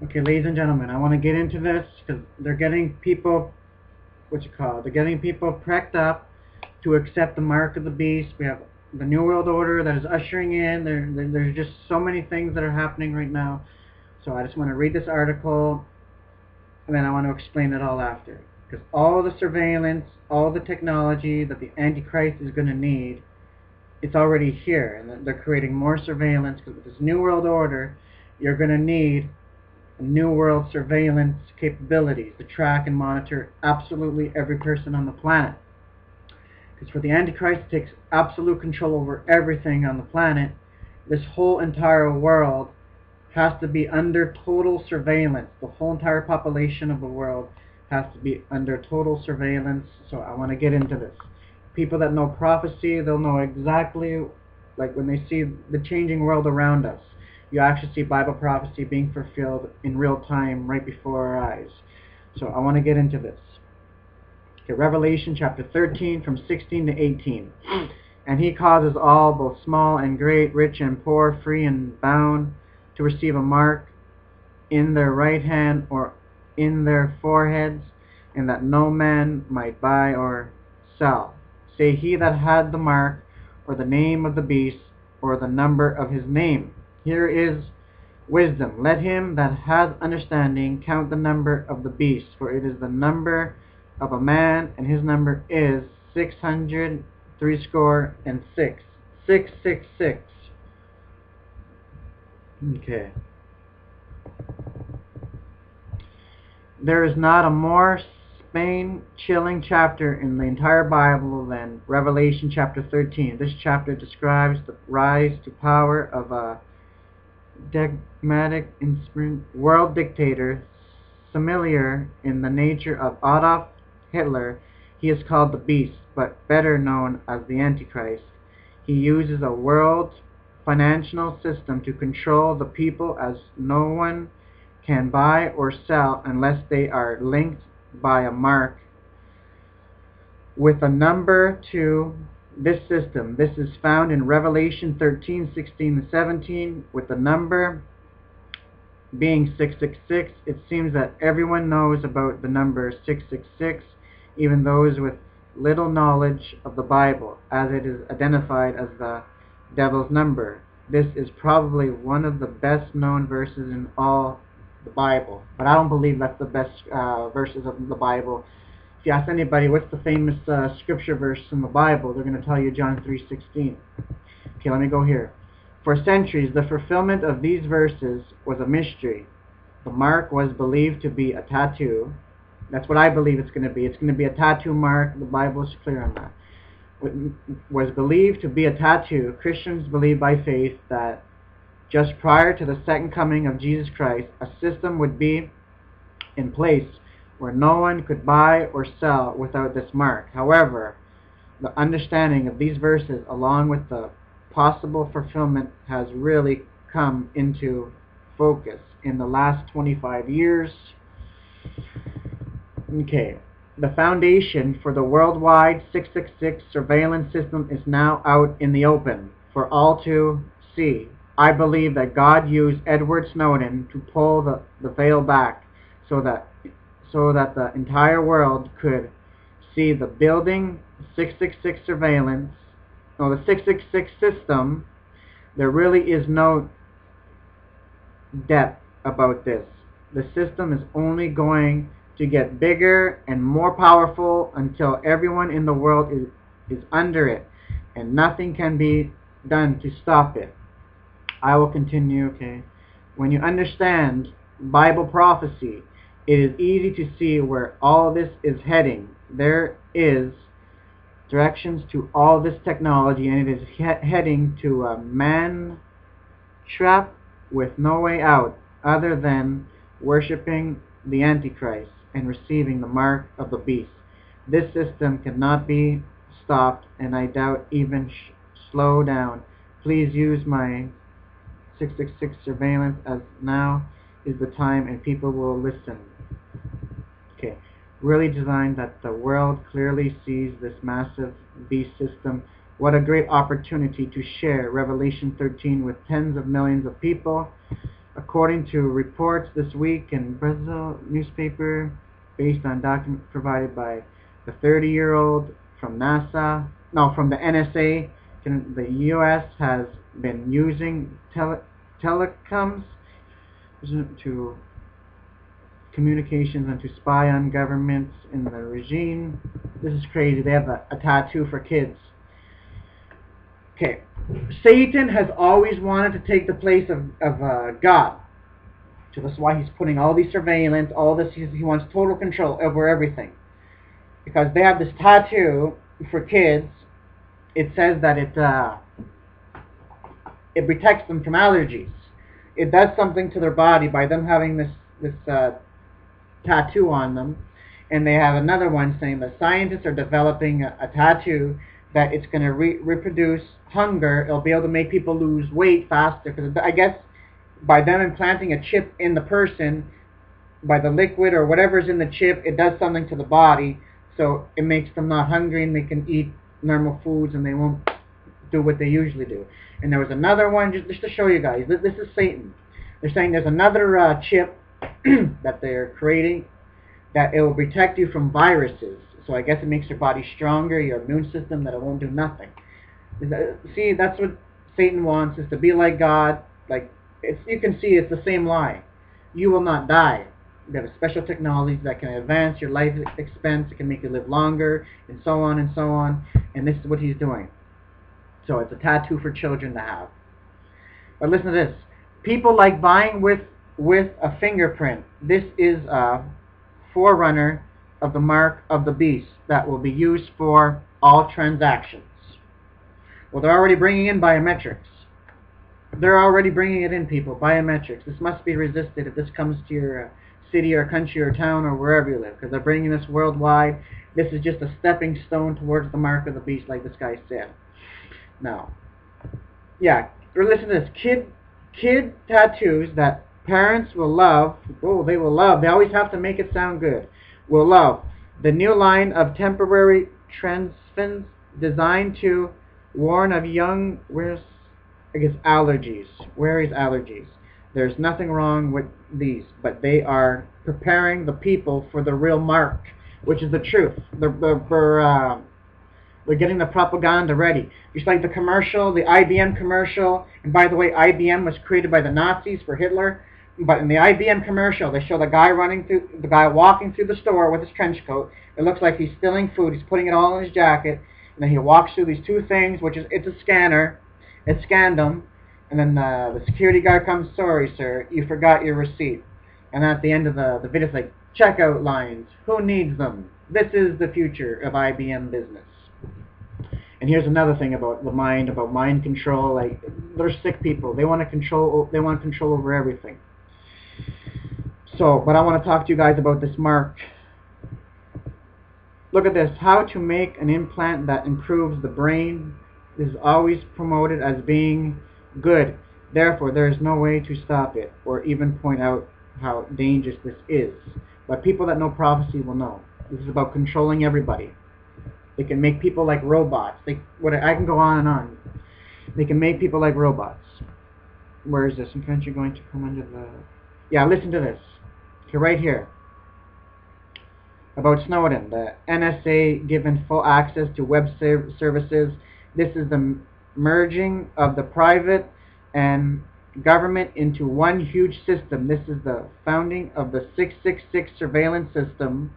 Okay, ladies and gentlemen, I want to get into this because they're getting people, they're getting people prepped up to accept the mark of the beast. We have the New World Order that is ushering in. There's just so many things that are happening right now. So I just want to read this article, and then I want to explain it all after. Because all the surveillance, all the technology that the Antichrist is going to need, it's already here. And they're creating more surveillance because with this New World Order, you're going to need New World surveillance capabilities to track and monitor absolutely every person on the planet. Because for the Antichrist to take absolute control over everything on the planet, this whole entire world has to be under total surveillance. The whole entire population of the world has to be under total surveillance. So I want to get into this. People that know prophecy, they'll know exactly, like when they see the changing world around us. You actually see Bible prophecy being fulfilled in real time right before our eyes. So I want to get into this. Okay, Revelation chapter 13 from 16 to 18. And he causes all, both small and great, rich and poor, free and bound, to receive a mark in their right hand or in their foreheads, and that no man might buy or sell, say he that had the mark, or the name of the beast, or the number of his name. Here is wisdom. Let him that hath understanding count the number of the beast, for it is the number of a man, and his number is 666. 666. Okay. There is not a more spine-chilling chapter in the entire Bible than Revelation chapter 13. This chapter describes the rise to power of a dogmatic world dictator similar in the nature of Adolf Hitler. He is called the Beast, but better known as the Antichrist. He uses a world financial system to control the people, as no one can buy or sell unless they are linked by a mark with a number to this system. This is found in Revelation 13, 16 and 17, with the number being 666. It seems that everyone knows about the number 666, even those with little knowledge of the Bible, as it is identified as the devil's number. This is probably one of the best known verses in all the Bible, but I don't believe that's the best verses of the Bible. If you ask anybody what's the famous scripture verse in the Bible, they're going to tell you John 3:16. Okay, let me go here. For centuries, the fulfillment of these verses was a mystery. The mark was believed to be a tattoo. That's what I believe it's going to be. It's going to be a tattoo mark. The Bible is clear on that. It was believed to be a tattoo. Christians believe by faith that just prior to the second coming of Jesus Christ, a system would be in place where no one could buy or sell without this mark. However, the understanding of these verses, along with the possible fulfillment, has really come into focus in the last 25 years. Okay, the foundation for the worldwide 666 surveillance system is now out in the open for all to see. I believe that God used Edward Snowden to pull the veil back so that the entire world could see the building 666 surveillance, or the 666 system. There really is no depth about this. The system is only going to get bigger and more powerful until everyone in the world is under it, and nothing can be done to stop it. I will continue, okay? When you understand Bible prophecy, it is easy to see where all this is heading. There is directions to all this technology, and it is heading to a man trap with no way out other than worshiping the Antichrist and receiving the mark of the beast. This system cannot be stopped, and I doubt even slow down. Please use my 666 surveillance, as now is the time and people will listen. Okay, really designed that the world clearly sees this massive beast system. What a great opportunity to share Revelation 13 with tens of millions of people. according to reports this week in Brazil newspaper, based on documents provided by the 30-year-old from NASA, no, from the NSA, the U.S. has been using telecoms to communications and to spy on governments in the regime. This is crazy. They have a tattoo for kids. Okay, Satan has always wanted to take the place of God. So that's why he's putting all these surveillance, all this. He wants total control over everything. Because they have this tattoo for kids. It says that it protects them from allergies. It does something to their body by them having this tattoo on them. And they have another one saying that scientists are developing a tattoo that it's going to reproduce hunger. It'll be able to make people lose weight faster. Because I guess by them implanting a chip in the person, by the liquid or whatever's in the chip, it does something to the body. So it makes them not hungry and they can eat normal foods and they won't do what they usually do. And there was another one, just to show you guys, this is Satan. They're saying there's another chip that they're creating that it will protect you from viruses. So I guess it makes your body stronger, your immune system, that it won't do nothing. See, that's what Satan wants, is to be like God. Like, you can see it's the same lie. You will not die. You have a special technology that can advance your life expense, it can make you live longer, and so on and so on. And this is what he's doing. So it's a tattoo for children to have. But listen to this. People like buying with a fingerprint. This is a forerunner of the mark of the beast that will be used for all transactions. Well, they're already bringing in biometrics. They're already bringing it in, people. Biometrics. This must be resisted if this comes to your city or country or town or wherever you live, because they're bringing this worldwide. This is just a stepping stone towards the mark of the beast, like this guy said. Now, yeah, listen to this. Kid tattoos that parents will love. Oh, they will love. They always have to make it sound good. Will love. The new line of temporary transfins designed to warn of young, allergies. Where is allergies? There's nothing wrong with these, but they are preparing the people for the real mark, which is the truth. They're getting the propaganda ready. Just like the commercial, the IBM commercial. And by the way, IBM was created by the Nazis for Hitler. But in the IBM commercial, they show the guy walking through the store with his trench coat. It looks like he's stealing food. He's putting it all in his jacket. And then he walks through these two things, which is, it's a scanner. It scanned them. And then the security guard comes, sorry, sir, you forgot your receipt. And at the end of the video, it's like, checkout lines. Who needs them? This is the future of IBM business. And here's another thing about the mind, about mind control. Like, they're sick people. They want control over everything. So, but I want to talk to you guys about this mark. Look at this. How to make an implant that improves the brain. This is always promoted as being good. Therefore, there is no way to stop it or even point out how dangerous this is. But people that know prophecy will know. This is about controlling everybody. They can make people like robots. I can go on and on. They can make people like robots. Where is this? In country going to come under the... Yeah, listen to this. Okay, right here. About Snowden. The NSA given full access to web services. This is the merging of the private and government into one huge system. This is the founding of the 666 surveillance system.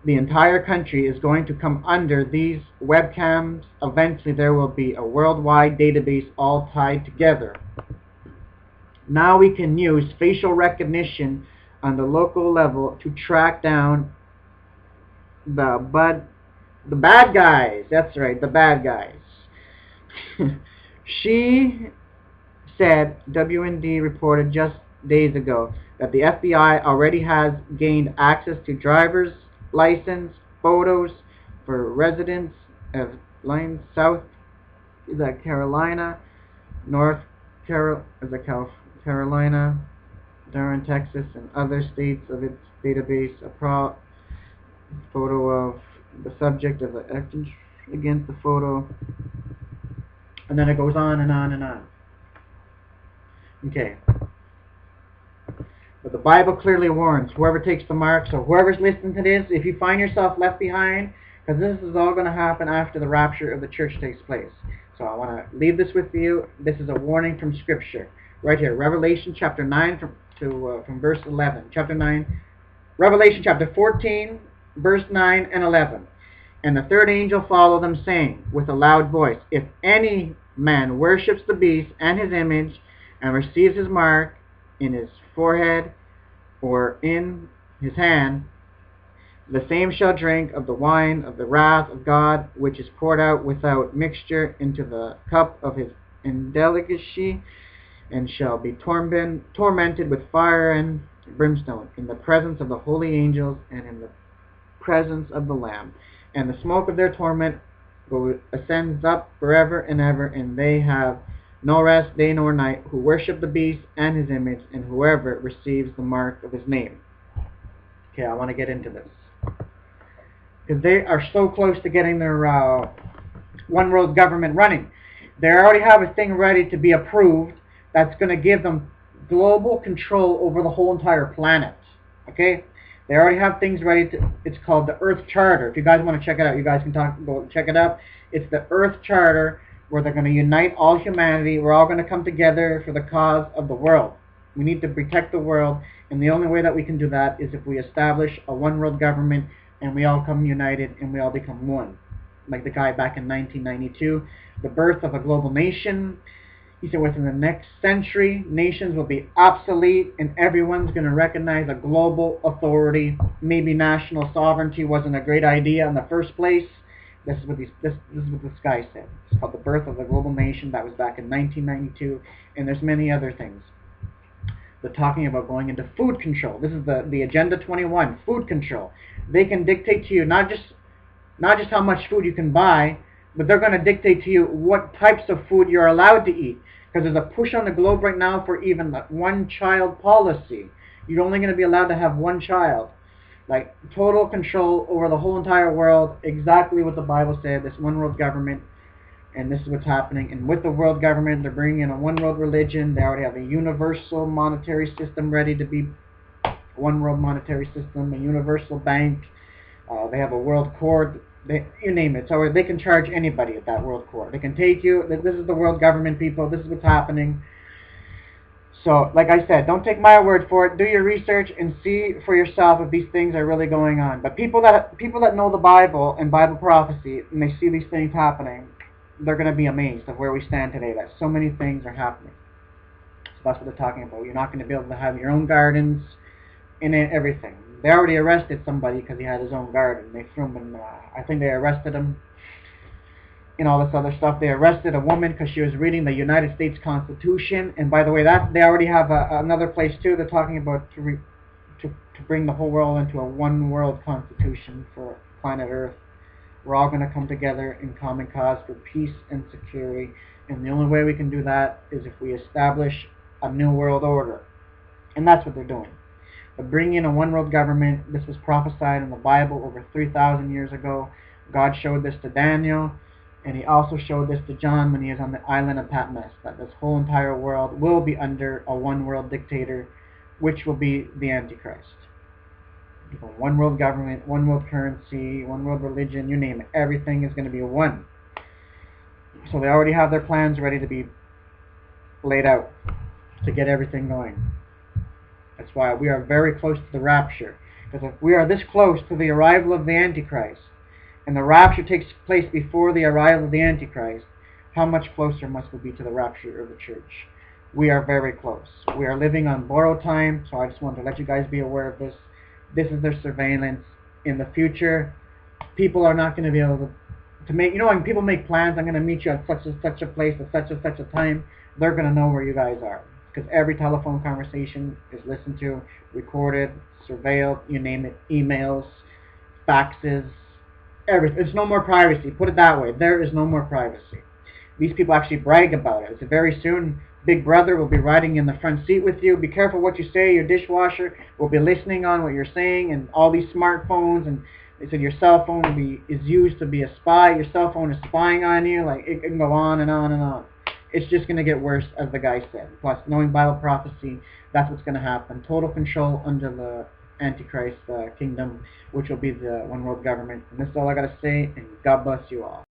The entire country is going to come under these webcams. Eventually there will be a worldwide database all tied together. Now we can use facial recognition on the local level to track down the bad guys. That's right, the bad guys. She said, WND reported just days ago, that the FBI already has gained access to driver's license photos for residents of South Carolina, North Carolina, Durham, Texas, and other states of its database. A photo of the subject of the action against the photo, and then it goes on and on and on. Okay. But the Bible clearly warns whoever takes the mark. So whoever's listening to this, if you find yourself left behind, because this is all going to happen after the rapture of the church takes place. So I want to leave this with you. This is a warning from Scripture. Right here, Revelation chapter 9 from verse 11. Chapter 9, Revelation chapter 14, verse 9 and 11. And the third angel followed them, saying with a loud voice, if any man worships the beast and his image, and receives his mark in his forehead or in his hand, the same shall drink of the wine of the wrath of God, which is poured out without mixture into the cup of his indelicacy, and shall be tormented with fire and brimstone in the presence of the holy angels and in the presence of the Lamb. And the smoke of their torment ascends up forever and ever, and they have no rest day nor night, who worship the beast and his image, and whoever receives the mark of his name. Okay, I want to get into this, because they are so close to getting their one world government running. They already have a thing ready to be approved that's going to give them global control over the whole entire planet. Okay? They already have things ready to, it's called the Earth Charter. If you guys want to check it out, you guys can go check it out. It's the Earth Charter, where they're going to unite all humanity. We're all going to come together for the cause of the world. We need to protect the world, and the only way that we can do that is if we establish a one world government and we all come united and we all become one. Like the guy back in 1992, the birth of a global nation. He said within the next century, nations will be obsolete and everyone's going to recognize a global authority. Maybe national sovereignty wasn't a great idea in the first place. This is what this guy said. It's called the birth of a global nation. That was back in 1992, and there's many other things. They're talking about going into food control. This is the Agenda 21, food control. They can dictate to you not just how much food you can buy, but they're going to dictate to you what types of food you're allowed to eat. Because there's a push on the globe right now for even the one-child policy. You're only going to be allowed to have one child. Like total control over the whole entire world, exactly what the Bible said, this one world government, and this is what's happening. And with the world government, they're bringing in a one world religion. They already have a universal monetary system ready to be one world monetary system, a universal bank. They have a world court. You name it. So they can charge anybody at that world court. They can take you. This is the world government, people. This is what's happening. So, like I said, don't take my word for it. Do your research and see for yourself if these things are really going on. But people that know the Bible and Bible prophecy, and they see these things happening, they're going to be amazed of where we stand today, that so many things are happening. So that's what they're talking about. You're not going to be able to have your own gardens and everything. They already arrested somebody because he had his own garden. They threw him in, I think they arrested him and all this other stuff. They arrested a woman because she was reading the United States Constitution. And by the way, that they already have another place too. They're talking about to bring the whole world into a one world constitution for planet Earth. We're all going to come together in common cause for peace and security. And the only way we can do that is if we establish a new world order. And that's what they're doing. They're bringing in a one world government. This was prophesied in the Bible over 3,000 years ago. God showed this to Daniel. And he also showed this to John when he was on the island of Patmos, that this whole entire world will be under a one-world dictator, which will be the Antichrist. One world government, one world currency, one world religion, you name it. Everything is going to be one. So they already have their plans ready to be laid out to get everything going. That's why we are very close to the rapture. Because if we are this close to the arrival of the Antichrist, and the rapture takes place before the arrival of the Antichrist, how much closer must we be to the rapture of the church? We are very close. We are living on borrowed time, so I just wanted to let you guys be aware of this. This is their surveillance. In the future, people are not going to be able to make, when people make plans, I'm going to meet you at such and such a place at such and such a time, they're going to know where you guys are. Because every telephone conversation is listened to, recorded, surveilled, you name it, emails, faxes, everything. There's no more privacy. Put it that way. There is no more privacy. These people actually brag about it. It's very soon, Big Brother will be riding in the front seat with you. Be careful what you say. Your dishwasher will be listening on what you're saying, and all these smartphones, and they said your cell phone is used to be a spy. Your cell phone is spying on you. Like, it can go on and on and on. it's just going to get worse, as the guy said. Plus, knowing Bible prophecy, that's what's going to happen. Total control under the Antichrist kingdom, which will be the one world government. And this is all I got to say, and God bless you all.